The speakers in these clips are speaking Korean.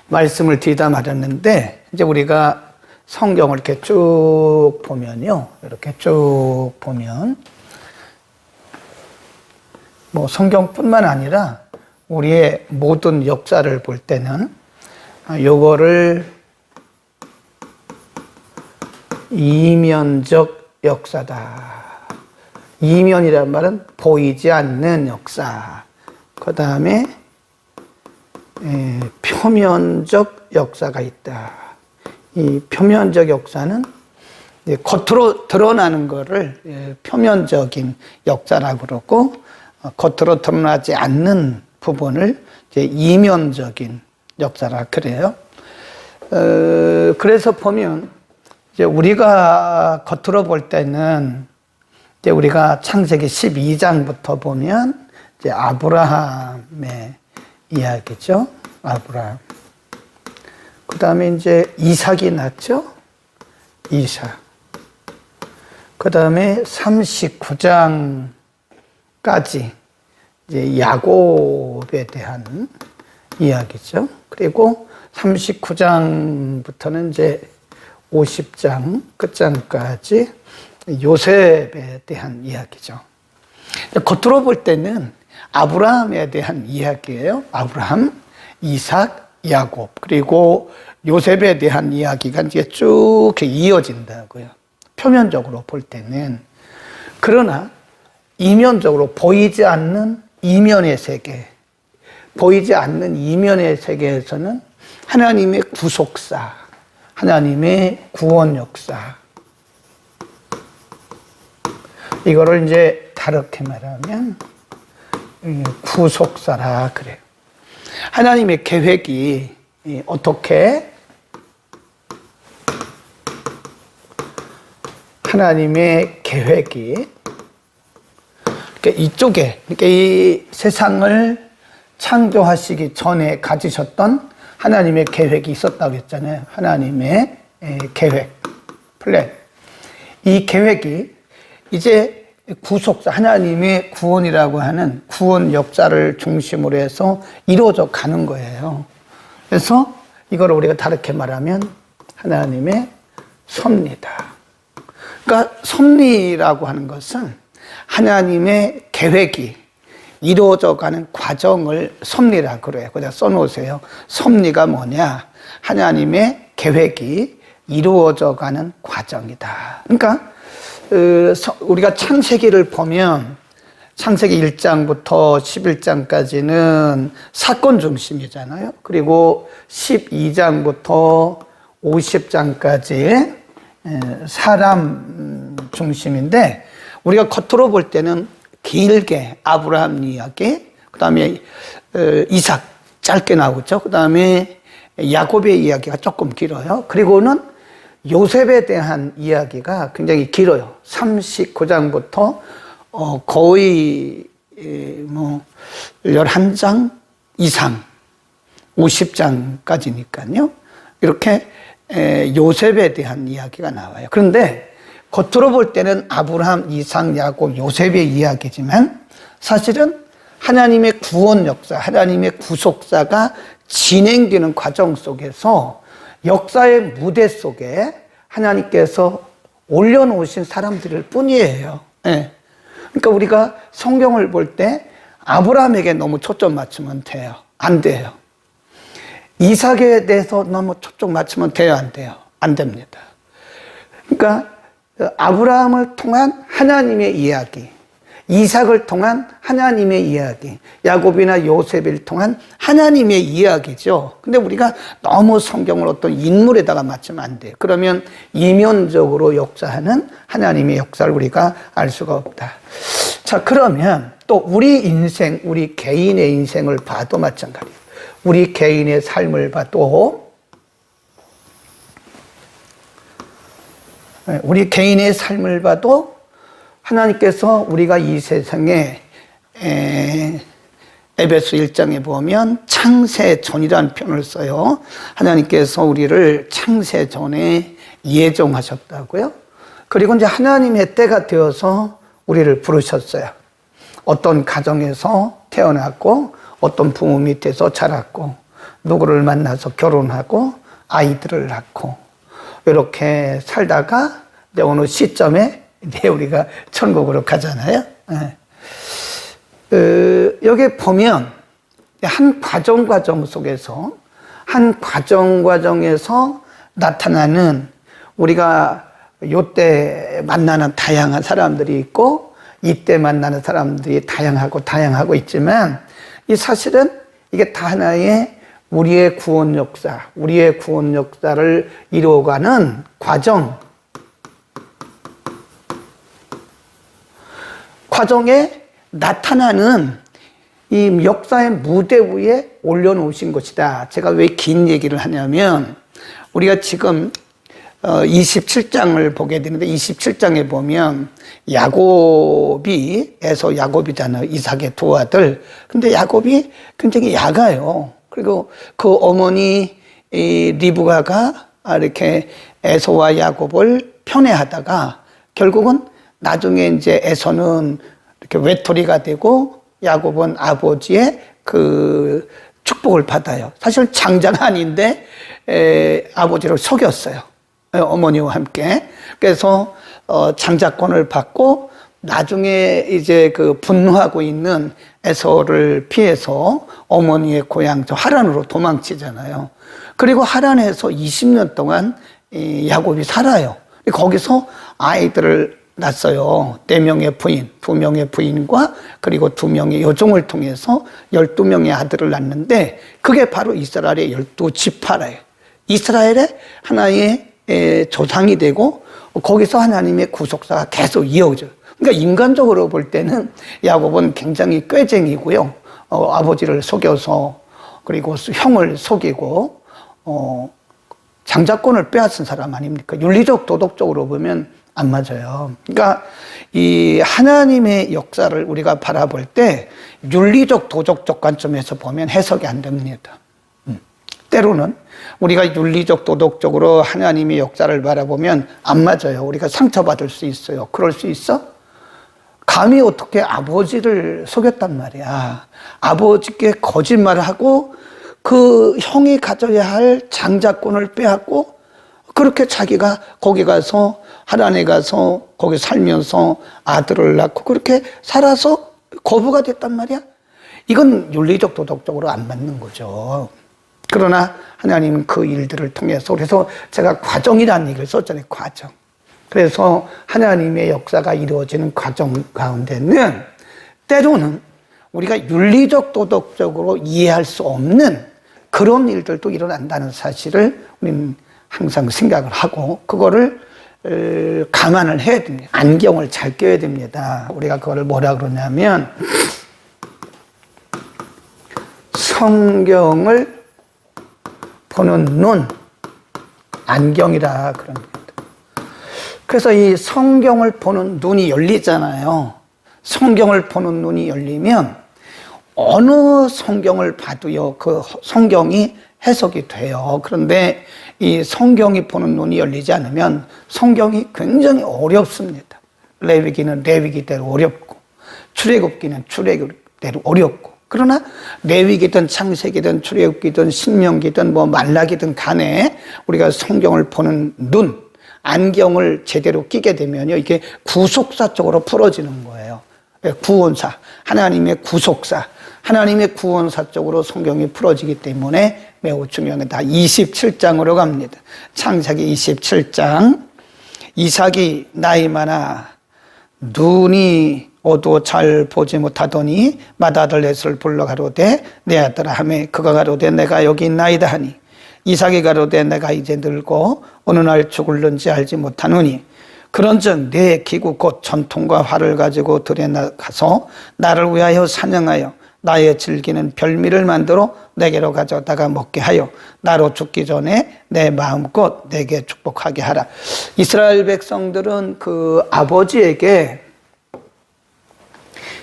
말씀을 드리다 말았는데, 이제 우리가 성경을 이렇게 쭉 보면요. 이렇게 쭉 보면, 뭐 성경뿐만 아니라 우리의 모든 역사를 볼 때는 요거를 이면적 역사다. 이면이란 말은 보이지 않는 역사. 그 다음에 표면적 역사가 있다. 이 표면적 역사는 겉으로 드러나는 것을 표면적인 역사라고 그러고, 겉으로 드러나지 않는 부분을 이제 이면적인 역사라 그래요. 그래서 보면 이제 우리가 겉으로 볼 때는 이제 우리가 창세기 12장부터 보면 이제 아브라함의 이야기죠. 아브라함. 그 다음에 이제 이삭이 났죠. 이삭. 그 다음에 39장까지 이제 야곱에 대한 이야기죠. 그리고 39장부터는 이제 50장 끝장까지 요셉에 대한 이야기죠. 겉으로 볼 때는 아브라함에 대한 이야기예요. 아브라함, 이삭, 야곱, 그리고 요셉에 대한 이야기가 이제 쭉 이어진다고요. 표면적으로 볼 때는. 그러나 이면적으로 보이지 않는 이면의 세계, 보이지 않는 이면의 세계에서는 하나님의 구속사, 하나님의 구원 역사, 이거를 이제 다르게 말하면 구속사라 그래요. 하나님의 계획이 어떻게, 하나님의 계획이 이쪽에, 그러니까 이 세상을 창조하시기 전에 가지셨던 하나님의 계획이 있었다고 했잖아요. 하나님의 계획, 플랜. 이 계획이 이제 구속사, 하나님의 구원이라고 하는 구원 역사를 중심으로 해서 이루어져 가는 거예요. 그래서 이걸 우리가 다르게 말하면 하나님의 섭리다. 그러니까 섭리라고 하는 것은 하나님의 계획이 이루어져 가는 과정을 섭리라고 그래요. 그냥 써놓으세요. 섭리가 뭐냐? 하나님의 계획이 이루어져 가는 과정이다. 그러니까 우리가 창세기를 보면 창세기 1장부터 11장까지는 사건 중심이잖아요. 그리고 12장부터 50장까지 사람 중심인데, 우리가 겉으로 볼 때는 길게 아브라함 이야기, 그 다음에 이삭 짧게 나오죠. 그 다음에 야곱의 이야기가 조금 길어요. 그리고는 요셉에 대한 이야기가 굉장히 길어요. 39장부터 거의 11장 이상 50장까지니까요. 이렇게 요셉에 대한 이야기가 나와요. 그런데 겉으로 볼 때는 아브라함, 이삭, 야곱, 요셉의 이야기지만 사실은 하나님의 구원 역사, 하나님의 구속사가 진행되는 과정 속에서 역사의 무대 속에 하나님께서 올려놓으신 사람들일 뿐이에요. 네. 그러니까 우리가 성경을 볼 때 아브라함에게 너무 초점 맞추면 돼요? 안 돼요. 이삭에 대해서 너무 초점 맞추면 돼요? 안 돼요? 안 됩니다. 그러니까 아브라함을 통한 하나님의 이야기, 이삭을 통한 하나님의 이야기, 야곱이나 요셉을 통한 하나님의 이야기죠. 근데 우리가 너무 성경을 어떤 인물에다가 맞추면 안 돼요. 그러면 이면적으로 역사하는 하나님의 역사를 우리가 알 수가 없다. 자, 그러면 또 우리 인생, 우리 개인의 인생을 봐도 마찬가지예요. 우리 개인의 삶을 봐도, 우리 개인의 삶을 봐도 하나님께서 우리가 이 세상에 에베소 1장에 보면 창세전이라는 표현을 써요. 하나님께서 우리를 창세전에 예정하셨다고요. 그리고 이제 하나님의 때가 되어서 우리를 부르셨어요. 어떤 가정에서 태어났고 어떤 부모 밑에서 자랐고 누구를 만나서 결혼하고 아이들을 낳고 이렇게 살다가 이제 어느 시점에 이제 우리가 천국으로 가잖아요. 여기 보면 한 과정 속에서 한 과정에서 나타나는 우리가 요때 만나는 다양한 사람들이 있고 이때 만나는 사람들이 다양하고 있지만 이 사실은 이게 다 하나의 우리의 구원 역사를 이루어가는 과정에 나타나는 이 역사의 무대 위에 올려놓으신 것이다. 제가 왜 긴 얘기를 하냐면 우리가 지금 27장을 보게 되는데 27장에 보면 야곱이잖아요. 이삭의 두 아들. 근데 야곱이 굉장히 약아요. 그리고 그 어머니 리브가가 이렇게 에서와 야곱을 편애하다가 결국은 나중에 이제 에서는 이렇게 외톨이가 되고 야곱은 아버지의 그 축복을 받아요. 사실 장자가 아닌데 아버지를 속였어요. 어머니와 함께. 그래서 장자권을 받고 나중에 이제 그 분노하고 있는 에서를 피해서 어머니의 고향 하란으로 도망치잖아요. 그리고 하란에서 20년 동안 야곱이 살아요. 거기서 아이들을 낳았어요. 4명의 부인, 2명의 부인과 그리고 2명의 여종을 통해서 12명의 아들을 낳는데 그게 바로 이스라엘의 12지파라예요. 이스라엘의 하나의 조상이 되고 거기서 하나님의 구속사가 계속 이어져요. 그러니까 인간적으로 볼 때는 야곱은 굉장히 꾀쟁이고요. 아버지를 속여서 그리고 형을 속이고 장자권을 빼앗은 사람 아닙니까? 윤리적 도덕적으로 보면 안 맞아요. 그러니까 이 하나님의 역사를 우리가 바라볼 때 윤리적 도덕적 관점에서 보면 해석이 안 됩니다. 때로는 우리가 윤리적 도덕적으로 하나님의 역사를 바라보면 안 맞아요. 우리가 상처받을 수 있어요. 그럴 수 있어? 감히 어떻게 아버지를 속였단 말이야. 아버지께 거짓말을 하고 그 형이 가져야 할 장자권을 빼앗고 그렇게 자기가 거기 가서 하란에 가서 거기 살면서 아들을 낳고 그렇게 살아서 거부가 됐단 말이야. 이건 윤리적 도덕적으로 안 맞는 거죠. 그러나 하나님은 그 일들을 통해서 그래서 제가 과정이라는 얘기를 썼잖아요. 과정. 그래서 하나님의 역사가 이루어지는 과정 가운데는 때로는 우리가 윤리적 도덕적으로 이해할 수 없는 그런 일들도 일어난다는 사실을 우리는 항상 생각을 하고 그거를 감안을 해야 됩니다. 안경을 잘 껴야 됩니다. 우리가 그거를 뭐라 그러냐면 성경을 보는 눈, 안경이라 그럽니다. 그래서 이 성경을 보는 눈이 열리잖아요. 성경을 보는 눈이 열리면 어느 성경을 봐도요, 그 성경이 해석이 돼요. 그런데 이 성경이 보는 눈이 열리지 않으면 성경이 굉장히 어렵습니다. 레위기는 레위기대로 어렵고, 출애굽기는 출애굽대로 어렵고, 그러나 레위기든 창세기든 출애굽기든 신명기든 뭐 말라기든 간에 우리가 성경을 보는 눈, 안경을 제대로 끼게 되면요, 이게 구속사 쪽으로 풀어지는 거예요. 구원사, 하나님의 구속사, 하나님의 구원사 쪽으로 성경이 풀어지기 때문에 매우 중요하다. 27장으로 갑니다. 창세기 27장. 이삭이 나이 많아 눈이 어두워 잘 보지 못하더니 맏아들 에서를 불러 가로되 내 아들아 하매 그가 가로되 내가 여기 있나이다 하니 이삭이 가로되 내가 이제 늙고 어느 날 죽을는지 알지 못하노니 그런즉 내 기구 곧 전통과 활을 가지고 들에 나가서 나를 위하여 사냥하여 나의 즐기는 별미를 만들어 내게로 가져다가 먹게 하여 나로 죽기 전에 내 마음껏 내게 축복하게 하라. 이스라엘 백성들은 그 아버지에게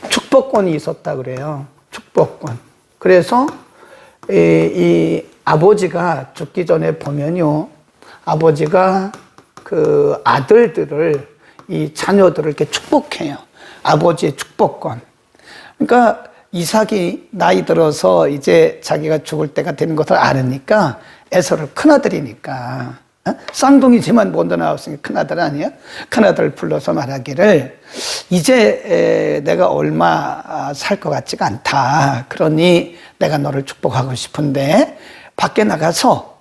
축복권이 있었다 그래요. 축복권. 그래서 이 아버지가 죽기 전에 보면요, 아버지가 그 아들들을, 이 자녀들을 이렇게 축복해요. 아버지의 축복권. 그러니까 이삭이 나이 들어서 이제 자기가 죽을 때가 되는 것을 알으니까 에서를 큰아들이니까 쌍둥이지만 먼저 나왔으니까 큰아들 아니야? 큰아들을 불러서 말하기를 이제 내가 얼마 살 것 같지가 않다. 그러니 내가 너를 축복하고 싶은데 밖에 나가서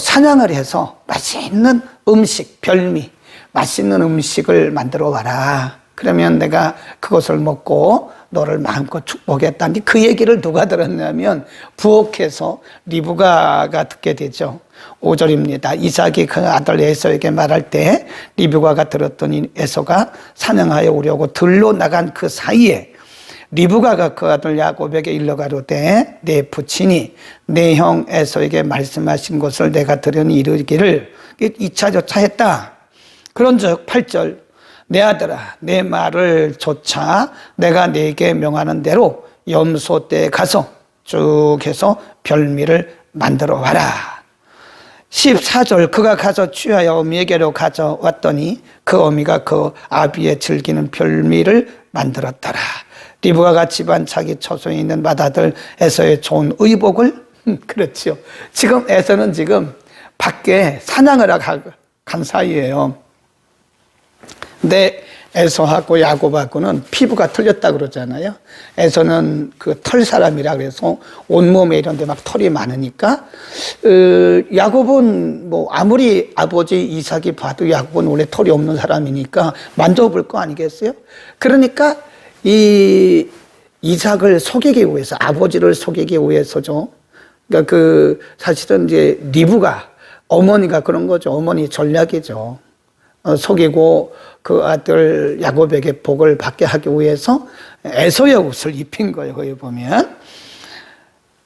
사냥을 해서 맛있는 음식, 별미, 맛있는 음식을 만들어 와라. 그러면 내가 그것을 먹고 너를 마음껏 축복했다니 그 얘기를 누가 들었냐면 부엌에서 리브가가 듣게 되죠. 5절입니다. 이삭이 그 아들 에서에게 말할 때 리브가가 들었더니 에서가 사냥하여 오려고 들로 나간 그 사이에 리브가가 그 아들 야곱에게 일러가로되 내 부친이 내 형 에서에게 말씀하신 것을 내가 들으니 이르기를 2차 저차 했다. 그런즉 8절 내 아들아 내 말을 조차 내가 네게 명하는 대로 염소떼에 가서 쭉 해서 별미를 만들어 와라. 14절 그가 가서 취하여 어미에게로 가져왔더니 그 어미가 그 아비의 즐기는 별미를 만들었더라. 리브가가 집안 자기 처소에 있는 맏아들 에서의 좋은 의복을 그렇죠. 지금 에서는 지금 밖에 사냥을 하고 간 사이에요. 근데 에서하고 야곱하고는 피부가 틀렸다 그러잖아요. 에서는 그 털 사람이라 그래서 온몸에 이런 데 막 털이 많으니까 야곱은 뭐 아무리 아버지 이삭이 봐도 야곱은 원래 털이 없는 사람이니까 만져볼 거 아니겠어요? 그러니까 이 이삭을 속이기 위해서 아버지를 속이기 위해서죠. 그러니까 그 사실은 이제 리브가 어머니가 그런 거죠. 어머니 전략이죠. 속이고 그 아들 야곱에게 복을 받게 하기 위해서 에서의 옷을 입힌 거예요. 거기 보면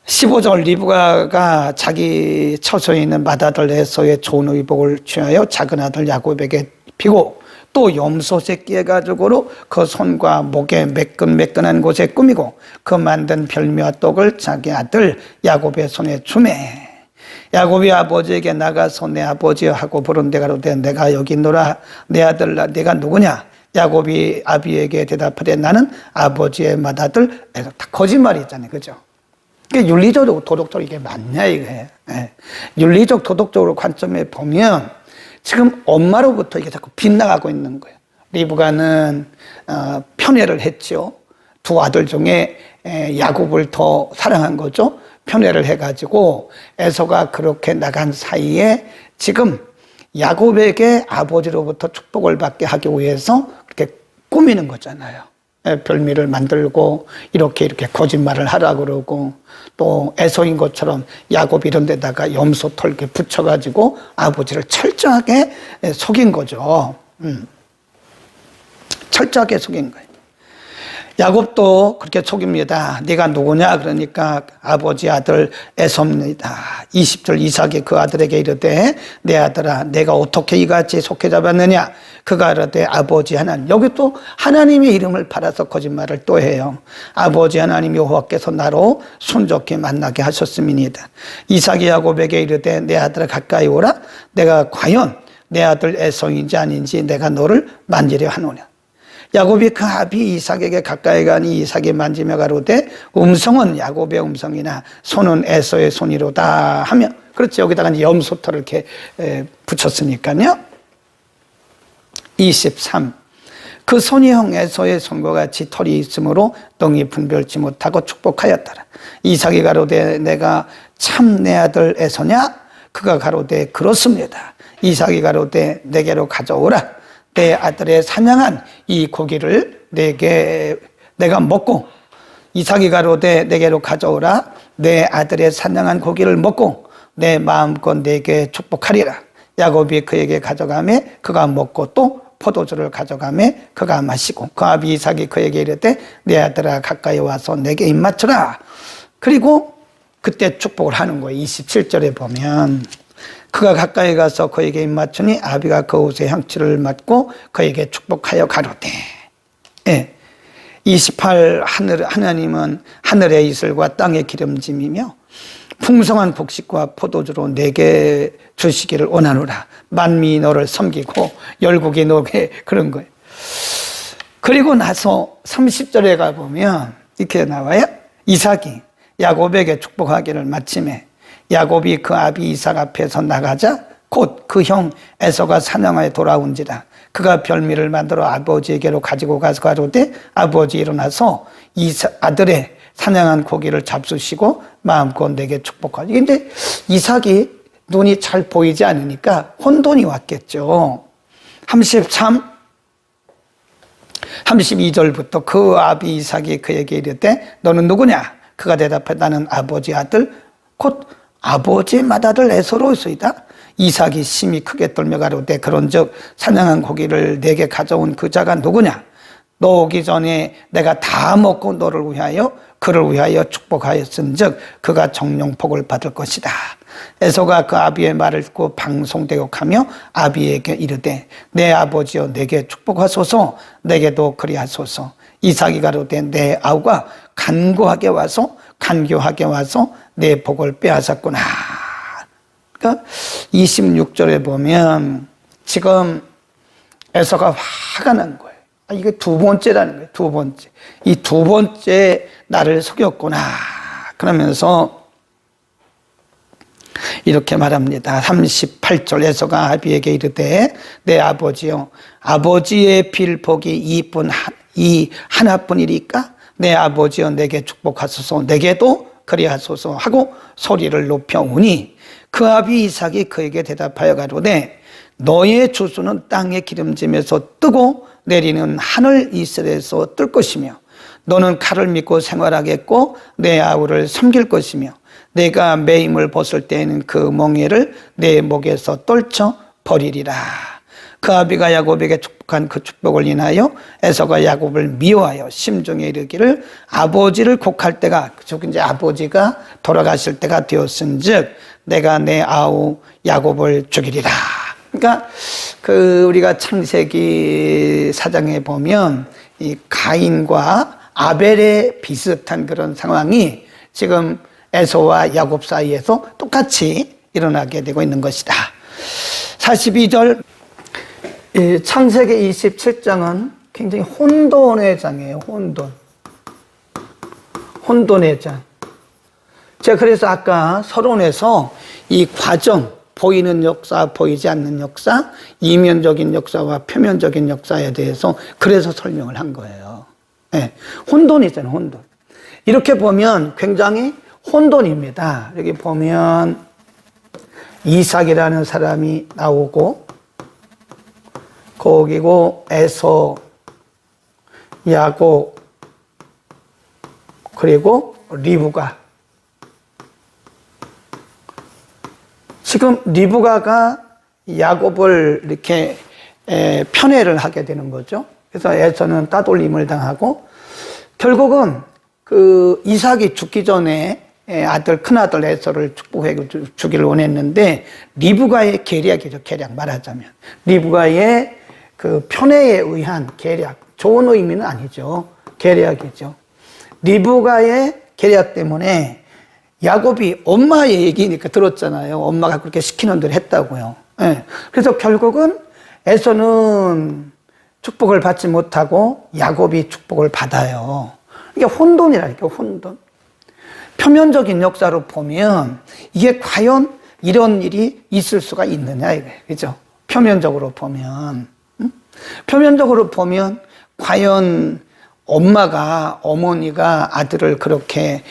15절 리브가가 자기 처소에 있는 맏아들 에서의 좋은 의복을 취하여 작은 아들 야곱에게 입히고 또 염소 새끼의 가죽으로 그 손과 목에 매끈매끈한 곳에 꾸미고 그 만든 별미와 떡을 자기 아들 야곱의 손에 주매 야곱이 아버지에게 나가서 내 아버지여 하고 부른 데가 가로되 내가 여기 있노라 내 아들아 내가 누구냐 야곱이 아비에게 대답하되 나는 아버지의 맏아들 다 거짓말이잖아요. 그죠? 그러니까 윤리적으로 도덕적으로 이게 맞냐 이거예요. 예. 윤리적 도덕적으로 관점에 보면 지금 엄마로부터 이게 자꾸 빗나가고 있는 거예요. 리브가는 편애를 했죠. 두 아들 중에 야곱을 더 사랑한 거죠. 편애를 해가지고 에서가 그렇게 나간 사이에 지금 야곱에게 아버지로부터 축복을 받게 하기 위해서 그렇게 꾸미는 거잖아요. 별미를 만들고 이렇게 거짓말을 하라고 그러고 또 에서인 것처럼 야곱 이런 데다가 염소털 이렇게 붙여가지고 아버지를 철저하게 속인 거죠. 철저하게 속인 거예요. 야곱도 그렇게 속입니다. 네가 누구냐 그러니까 아버지 아들 에서입니다. 20절 이삭이 그 아들에게 이르되 내 아들아 내가 어떻게 이같이 속해 잡았느냐 그가 이르되 아버지 하나님 여기 또 하나님의 이름을 팔아서 거짓말을 또 해요. 아버지 하나님 여호와께서 나로 손좋게 만나게 하셨음이니이다. 이삭이 야곱에게 이르되 내 아들아 가까이 오라 내가 과연 내 아들 에서인지 아닌지 내가 너를 만지려 하노냐. 야곱이 그 아비 이삭에게 가까이 가니 이삭이 만지며 가로되 음성은 야곱의 음성이나 손은 에서의 손이로다 하며 그렇지 여기다가 이제 염소털을 이렇게 붙였으니까요. 23 그 손이 형 에서의 손과 같이 털이 있으므로 똥이 분별치 못하고 축복하였더라. 이삭이 가로되 내가 참 내 아들 에서냐 그가 가로되 그렇습니다. 이삭이 가로되 내게로 가져오라. 내 아들의 사냥한 이 고기를 내가 먹고 이삭이 가로되 내게로 가져오라. 내 아들의 사냥한 고기를 먹고 내 마음껏 내게 축복하리라. 야곱이 그에게 가져가매 그가 먹고 또 포도주를 가져가매 그가 마시고 그 아비 이삭이 그에게 이르되 내 아들아 가까이 와서 내게 입 맞추라. 그리고 그때 축복을 하는 거예요. 27절에 보면 그가 가까이 가서 그에게 입 맞추니 아비가 그 옷에 향취를 맡고 그에게 축복하여 가로되 28 하나님은 하늘의 이슬과 땅의 기름짐이며 풍성한 곡식과 포도주로 내게 주시기를 원하노라. 만민이 너를 섬기고 열국이 너게 그런 거예요. 그리고 나서 30절에 가보면 이렇게 나와요. 이삭이 야곱에게 축복하기를 마침에 야곱이 그 아비 이삭 앞에서 나가자 곧 그 형 에서가 사냥하여 돌아온지라. 그가 별미를 만들어 아버지에게로 가지고 가서 가로되 아버지 일어나서 아들의 사냥한 고기를 잡수시고 마음껏 내게 축복하지. 근데 이삭이 눈이 잘 보이지 않으니까 혼돈이 왔겠죠. 32절부터 그 아비 이삭이 그에게 이르되 너는 누구냐? 그가 대답해 나는 아버지 아들 곧 아버지의 맏아들 에서로소이다. 이삭이 심히 크게 떨며 가로되 그런즉 사냥한 고기를 내게 가져온 그 자가 누구냐? 너 오기 전에 내가 다 먹고 너를 위하여 그를 위하여 축복하였은즉 그가 정령 복을 받을 것이다. 에서가 그 아비의 말을 듣고 방송대욕하며 아비에게 이르되 내 아버지여 내게 축복하소서 내게도 그리하소서. 이삭이 가로되 내 아우가 간교하게 와서 내 복을 빼앗았구나. 그러니까 26절에 보면 지금 에서가 화가 난 거예요. 이게 두 번째라는 거예요. 두 번째. 이 두 번째 나를 속였구나. 그러면서 이렇게 말합니다. 38절 에서가 아비에게 이르되 내 아버지여 아버지의 빌복이 이 하나뿐이리까 내 아버지여 내게 축복하소서 내게도 그리하소서 하고 소리를 높여 우니 그 아비 이삭이 그에게 대답하여 가로되 너의 주수는 땅의 기름짐에서 뜨고 내리는 하늘 이슬에서 뜰 것이며 너는 칼을 믿고 생활하겠고 내 아우를 섬길 것이며 내가 매임을 벗을 때에는 그 멍에를 내 목에서 떨쳐 버리리라. 그 아비가 야곱에게 축복한 그 축복을 인하여 에서가 야곱을 미워하여 심중에 이르기를 아버지를 곡할 때가 즉 이제 아버지가 돌아가실 때가 되었은즉 내가 내 아우 야곱을 죽이리라. 그러니까 우리가 창세기 4장에 보면 이 가인과 아벨의 비슷한 그런 상황이 지금 에서와 야곱 사이에서 똑같이 일어나게 되고 있는 것이다. 42절 창세기 27장은 굉장히 혼돈의 장이에요. 혼돈의 장. 제가 그래서 아까 서론에서 이 과정, 보이는 역사, 보이지 않는 역사, 이면적인 역사와 표면적인 역사에 대해서 그래서 설명을 한 거예요. 네. 혼돈이잖아요, 혼돈. 이렇게 보면 굉장히 혼돈입니다. 여기 보면 이삭이라는 사람이 나오고 거기고 에서, 야곱, 그리고 리브가. 지금 리브가가 야곱을 이렇게 편애를 하게 되는 거죠. 그래서 에서는 따돌림을 당하고 결국은 그 이삭이 죽기 전에 큰아들 에서를 축복해 주기를 원했는데 리브가의 계략이죠. 계략 말하자면 리브가의 그 편애에 의한 계략, 좋은 의미는 아니죠. 계략이죠. 리브가의 계략 때문에 야곱이 엄마의 얘기니까 들었잖아요. 엄마가 그렇게 시키는 대로 했다고요. 네. 그래서 결국은 에서는 축복을 받지 못하고 야곱이 축복을 받아요. 이게 혼돈이라니까, 혼돈. 표면적인 역사로 보면 이게 과연 이런 일이 있을 수가 있느냐, 이거예요. 그죠? 표면적으로 보면. 표면적으로 보면 과연 어머니가 아들을 그렇게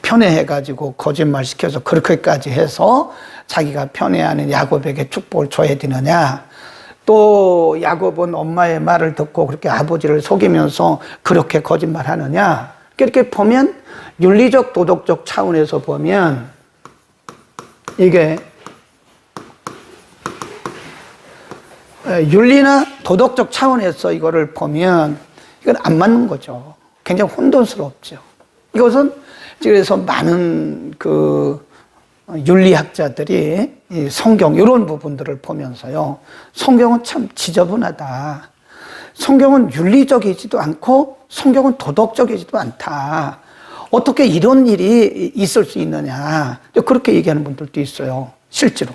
편애해가지고 거짓말시켜서 그렇게까지 해서 자기가 편애하는 야곱에게 축복을 줘야 되느냐. 또 야곱은 엄마의 말을 듣고 그렇게 아버지를 속이면서 그렇게 거짓말하느냐. 이렇게 보면 윤리적 도덕적 차원에서 보면 이게 윤리나 도덕적 차원에서 이거를 보면 이건 안 맞는 거죠. 굉장히 혼돈스럽죠. 이것은 그래서 많은 그 윤리학자들이 이 성경 이런 부분들을 보면서요. 성경은 참 지저분하다. 성경은 윤리적이지도 않고 성경은 도덕적이지도 않다. 어떻게 이런 일이 있을 수 있느냐. 그렇게 얘기하는 분들도 있어요. 실제로.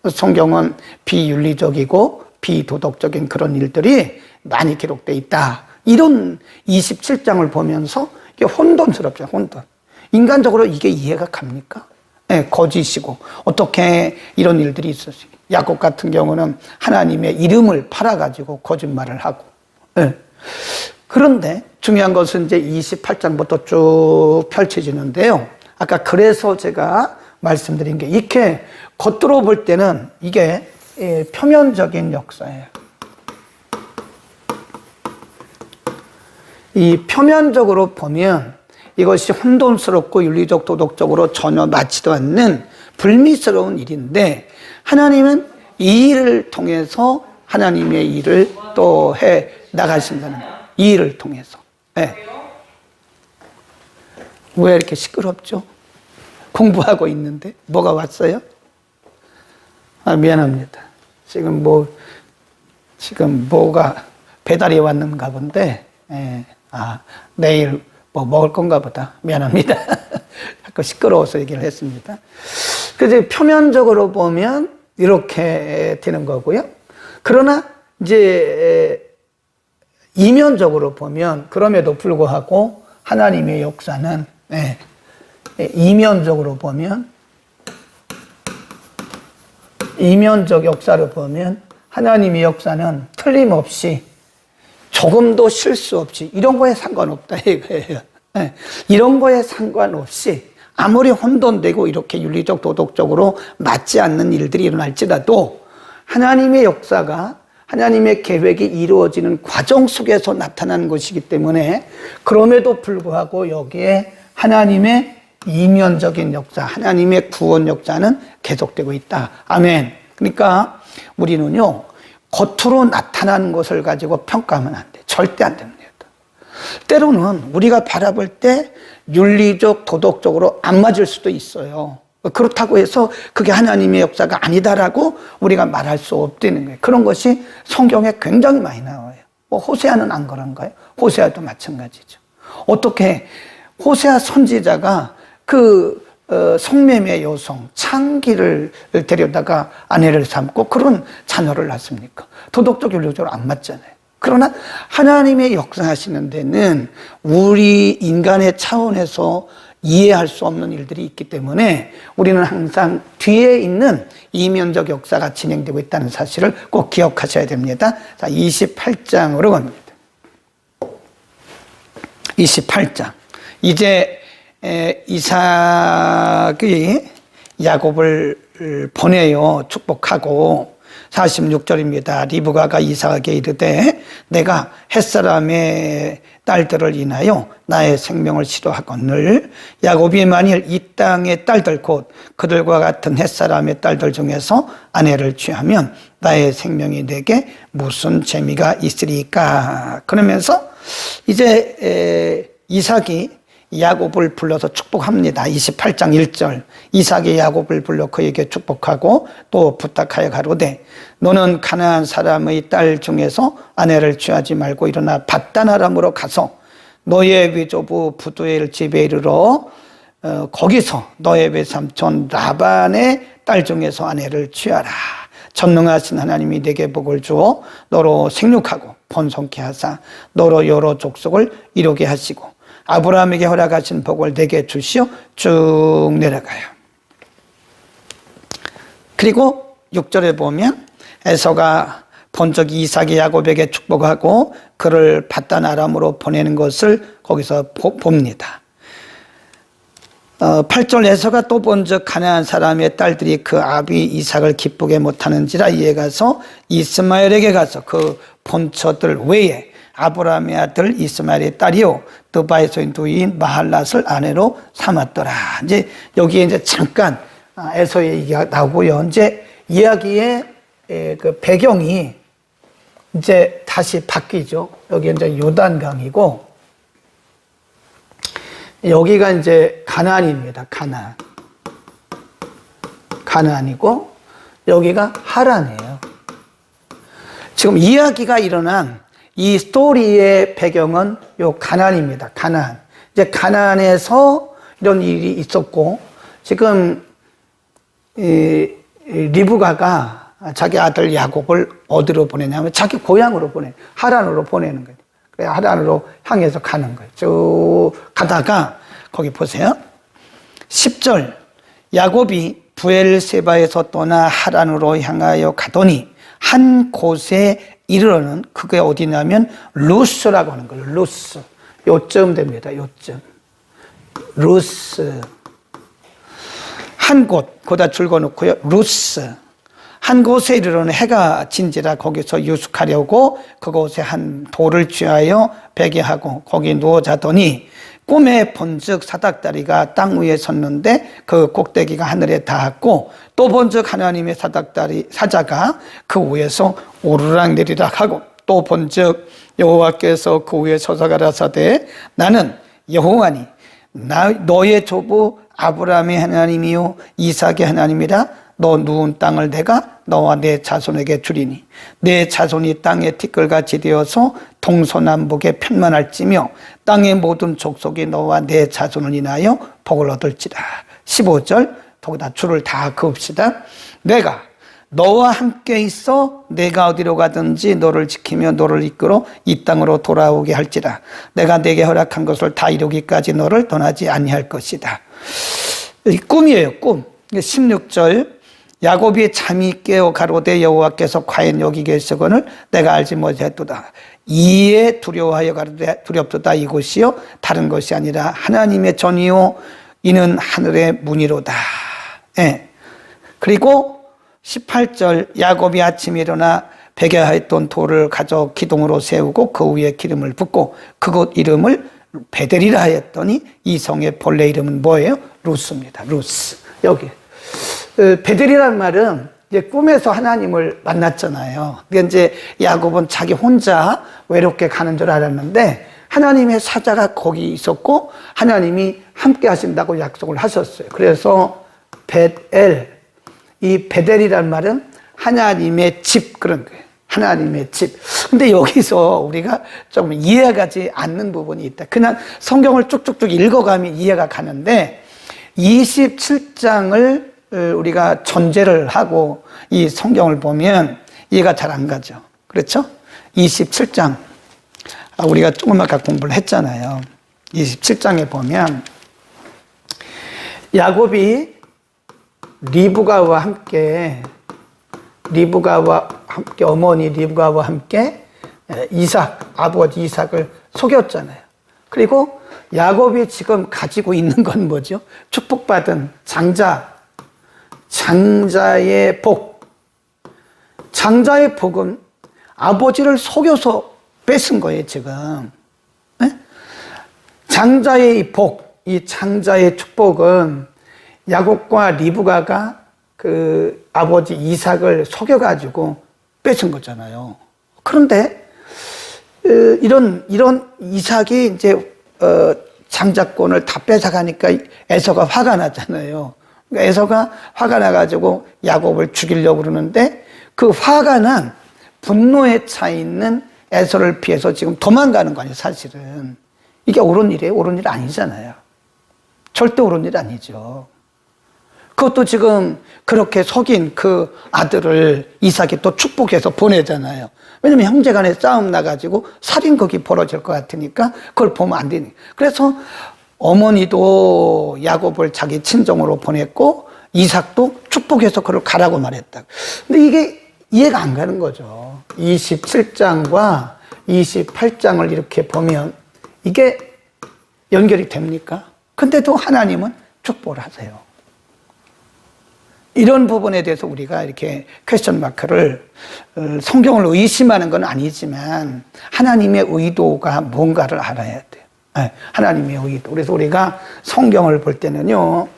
성경은 비윤리적이고 비도덕적인 그런 일들이 많이 기록되어 있다. 이런 27장을 보면서 이게 혼돈스럽죠, 혼돈. 인간적으로 이게 이해가 갑니까? 네, 거짓이고 어떻게 이런 일들이 있었어요. 야곱 같은 경우는 하나님의 이름을 팔아가지고 거짓말을 하고. 네. 그런데 중요한 것은 이제 28장부터 쭉 펼쳐지는데요. 아까 그래서 제가 말씀드린 게 이렇게 겉으로 볼 때는 이게 표면적인 역사예요. 이 표면적으로 보면 이것이 혼돈스럽고 윤리적 도덕적으로 전혀 맞지도 않는 불미스러운 일인데 하나님은 이 일을 통해서 하나님의 일을 또 해 나가신다는 거예요. 이 일을 통해서. 네. 왜 이렇게 시끄럽죠? 공부하고 있는데 뭐가 왔어요? 아, 미안합니다. 지금 뭐가 배달이 왔는가 본데, 내일 뭐 먹을 건가 보다. 미안합니다. 자꾸 시끄러워서 얘기를 했습니다. 그래서 표면적으로 보면 이렇게 되는 거고요. 그러나 이제 이면적으로 보면 그럼에도 불구하고 하나님의 역사는 이면적으로 보면 이면적 역사를 보면 하나님의 역사는 틀림없이 조금도 실수 없이 이런 거에 상관없다 이거예요. 이런 거에 상관없이 아무리 혼돈되고 이렇게 윤리적 도덕적으로 맞지 않는 일들이 일어날지라도 하나님의 역사가 하나님의 계획이 이루어지는 과정 속에서 나타나는 것이기 때문에 그럼에도 불구하고 여기에 하나님의 이면적인 역사, 하나님의 구원 역사는 계속되고 있다. 아멘. 그러니까 우리는요, 겉으로 나타나는 것을 가지고 평가하면 안 돼. 절대 안 됩니다. 때로는 우리가 바라볼 때 윤리적, 도덕적으로 안 맞을 수도 있어요. 그렇다고 해서 그게 하나님의 역사가 아니다라고 우리가 말할 수 없다는 거예요. 그런 것이 성경에 굉장히 많이 나와요. 호세아는 안 그런가요? 호세아도 마찬가지죠. 어떻게 호세아 선지자가 성매매 여성 창기를 데려다가 아내를 삼고 그런 자녀를 낳습니까? 도덕적 윤리적으로 안 맞잖아요. 그러나 하나님의 역사하시는 데는 우리 인간의 차원에서 이해할 수 없는 일들이 있기 때문에 우리는 항상 뒤에 있는 이면적 역사가 진행되고 있다는 사실을 꼭 기억하셔야 됩니다. 자, 28장으로 갑니다. 28장. 이제 이삭이 야곱을 보내요. 축복하고 46절입니다. 리브가가 이삭에게 이르되 내가 햇사람의 딸들을 인하여 나의 생명을 싫어하거늘 야곱이 만일 이 땅의 딸들 곧 그들과 같은 햇사람의 딸들 중에서 아내를 취하면 나의 생명이 내게 무슨 재미가 있으리까. 그러면서 이제 이삭이 야곱을 불러서 축복합니다. 28장 1절 이삭이 야곱을 불러 그에게 축복하고 또 부탁하여 가로되 너는 가나안 사람의 딸 중에서 아내를 취하지 말고 일어나 밧단 아람으로 가서 너의 위조부 부두엘 집에 이르러 거기서 너의 외삼촌 라반의 딸 중에서 아내를 취하라. 전능하신 하나님이 내게 복을 주어 너로 생육하고 번성케 하사 너로 여러 족속을 이루게 하시고 아브라함에게 허락하신 복을 내게 주시어 쭉 내려가요. 그리고 6절에 보면 에서가 본적 이삭이 야곱에게 축복하고 그를 밧단 아람으로 보내는 것을 거기서 봅니다. 8절 에서가 또 본적 가나안 사람의 딸들이 그 아비 이삭을 기쁘게 못하는지라 이에 가서 이스마엘에게 가서 그 본처들 외에 아브라함의 아들 이스마엘의 딸이요 드바의 소인 마할랏을 아내로 삼았더라. 이제 여기에 이제 잠깐 에서의 얘기가 나오고요. 이제 이야기의 그 배경이 이제 다시 바뀌죠. 여기 이제 요단강이고 여기가 이제 가나안입니다. 가나안이고 여기가 하란이에요. 지금 이야기가 일어난 이 스토리의 배경은 요 가나안입니다. 가나안. 이제 가나안에서 이런 일이 있었고 지금 리브가가 자기 아들 야곱을 어디로 보내냐면 자기 고향으로 하란으로 보내는 거예요. 그래 하란으로 향해서 가는 거예요. 쭉 가다가 거기 보세요. 10절 야곱이 부엘세바에서 떠나 하란으로 향하여 가더니 한 곳에 이르러는 그게 어디냐면 루스라고 하는 거예요. 루스. 요점 됩니다. 요점. 루스. 한 곳, 거기다 줄거놓고요. 루스. 한 곳에 이르러는 해가 진지라 거기서 유숙하려고 그곳에 한 돌을 취하여 베게 하고 거기 누워 자더니 꿈에 본즉 사닥다리가 땅 위에 섰는데 그 꼭대기가 하늘에 닿았고 또 본즉 하나님의 사자가 그 위에서 오르락 내리락 하고 또 본즉 여호와께서 그 위에 서서 가라사대 나는 여호와니 너의 조부 아브라함의 하나님이요 이삭의 하나님이라 너 누운 땅을 내가 너와 내 자손에게 주리니 내 자손이 땅의 티끌같이 되어서 동서남북에 편만할지며 땅의 모든 족속이 너와 내 자손을 인하여 복을 얻을지라. 15절 거기다 줄을 다 그읍시다. 내가 너와 함께 있어 내가 어디로 가든지 너를 지키며 너를 이끌어 이 땅으로 돌아오게 할지라. 내가 내게 허락한 것을 다 이루기까지 너를 떠나지 아니할 것이다. 이 꿈이에요. 꿈. 16절 야곱이 잠이 깨어 가로되 여호와께서 과연 여기 계시거늘 내가 알지 못했도다. 이에 두려워하여 가로되 두렵도다. 이곳이요 다른 것이 아니라 하나님의 전이요 이는 하늘의 문이로다. 예. 그리고 18절 야곱이 아침에 일어나 베게 하였던 돌을 가져 기둥으로 세우고 그 위에 기름을 붓고 그곳 이름을 베델이라 하였더니 이 성의 본래 이름은 뭐예요? 루스입니다. 루스. 여기 베델이라는 말은 이제 꿈에서 하나님을 만났잖아요. 근데 이제 야곱은 자기 혼자 외롭게 가는 줄 알았는데 하나님의 사자가 거기 있었고 하나님이 함께 하신다고 약속을 하셨어요. 그래서 베델, 이 베델이라는 말은 하나님의 집 그런 거예요. 하나님의 집. 근데 여기서 우리가 좀 이해가지 않는 부분이 있다. 그냥 성경을 쭉쭉쭉 읽어가면 이해가 가는데 27장을 우리가 전제를 하고 이 성경을 보면 이해가 잘 안 가죠. 그렇죠? 27장. 우리가 조금 아까 공부를 했잖아요. 27장에 보면 야곱이 리브가와 함께 어머니 리브가와 함께 이삭, 아버지 이삭을 속였잖아요. 그리고 야곱이 지금 가지고 있는 건 뭐죠? 축복받은 장자의 복. 장자의 복은 아버지를 속여서 뺏은 거예요, 지금. 네? 장자의 복, 이 장자의 축복은 야곱과 리브가가 그 아버지 이삭을 속여가지고 뺏은 거잖아요. 그런데 이런 이삭이 이제 장자권을 다 뺏어가니까 에서가 화가 나잖아요. 그러니까 에서가 화가 나가지고 야곱을 죽이려고 그러는데 그 화가 난 분노에 차 있는 에서를 피해서 지금 도망가는 거 아니에요, 사실은. 이게 옳은 일이에요? 옳은 일 아니잖아요. 절대 옳은 일 아니죠. 그것도 지금 그렇게 속인 그 아들을 이삭이 또 축복해서 보내잖아요. 왜냐면 형제 간에 싸움 나가지고 살인극이 벌어질 것 같으니까 그걸 보면 안 되니까. 그래서 어머니도 야곱을 자기 친정으로 보냈고 이삭도 축복해서 그걸 가라고 말했다. 근데 이게 이해가 안 가는 거죠. 27장과 28장을 이렇게 보면 이게 연결이 됩니까? 근데도 하나님은 축복을 하세요. 이런 부분에 대해서 우리가 이렇게 퀘스천 마크를 성경을 의심하는 건 아니지만 하나님의 의도가 뭔가를 알아야 돼요. 네, 하나님의 의도. 그래서 우리가 성경을 볼 때는요,